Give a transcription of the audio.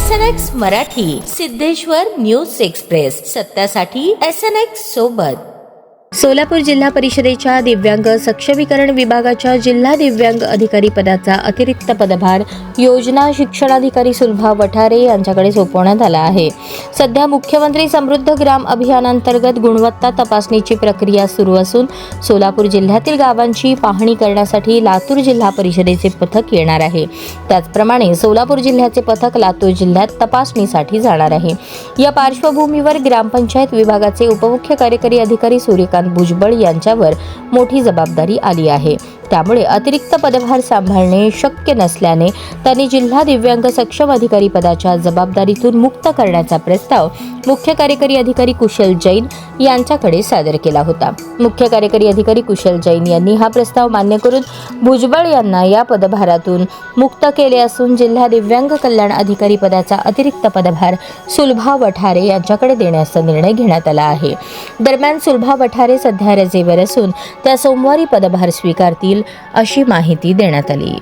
SNX Marathi, Siddheshwar news express, सत्यासाठी SNX सोबत. सोलापूर जिल्हा परिषदेच्या दिव्यांग सक्षमीकरण विभागाच्या जिल्हा दिव्यांग अधिकारी पदाचा अतिरिक्त पदभार योजना शिक्षणाधिकारी सुलभा वठारे यांच्याकडे सोपवण्यात आला आहे. सध्या मुख्यमंत्री समृद्ध ग्राम अभियानांतर्गत गुणवत्ता तपासणीची प्रक्रिया सुरू असून सोलापूर जिल्ह्यातील गावांची पाहणी करण्यासाठी लातूर जिल्हा परिषदेचे पथक येणार आहे. त्याचप्रमाणे सोलापूर जिल्ह्याचे पथक लातूर जिल्ह्यात तपासणीसाठी जाणार आहे. या पार्श्वभूमीवर ग्रामपंचायत विभागाचे उपमुख्य कार्यकारी अधिकारी सूर्यकांत भुजबळ यांच्यावर मोठी जबाबदारी आली आहे. त्यामुळे अतिरिक्त पदभार सांभाळणे शक्य नसल्याने त्यांनी जिल्हा दिव्यांग सक्षम अधिकारी पदाच्या जबाबदारीतून मुक्त करण्याचा प्रस्ताव मुख्य कार्यकारी अधिकारी कुशल जैन यांच्याकडे सादर केला होता. मुख्य कार्यकारी अधिकारी कुशल जैन यांनी हा प्रस्ताव मान्य करून भुजबळ यांना या पदभारातून मुक्त केले असून जिल्हा दिव्यांग कल्याण अधिकारी पदाचा अतिरिक्त पदभार सुलभा वठारे यांच्याकडे देण्याचा निर्णय घेण्यात आला आहे. दरम्यान सुलभा वठारे सध्या रजेवर असून त्या सोमवारी पदभार स्वीकारतील अशी माहिती देण्यात आली.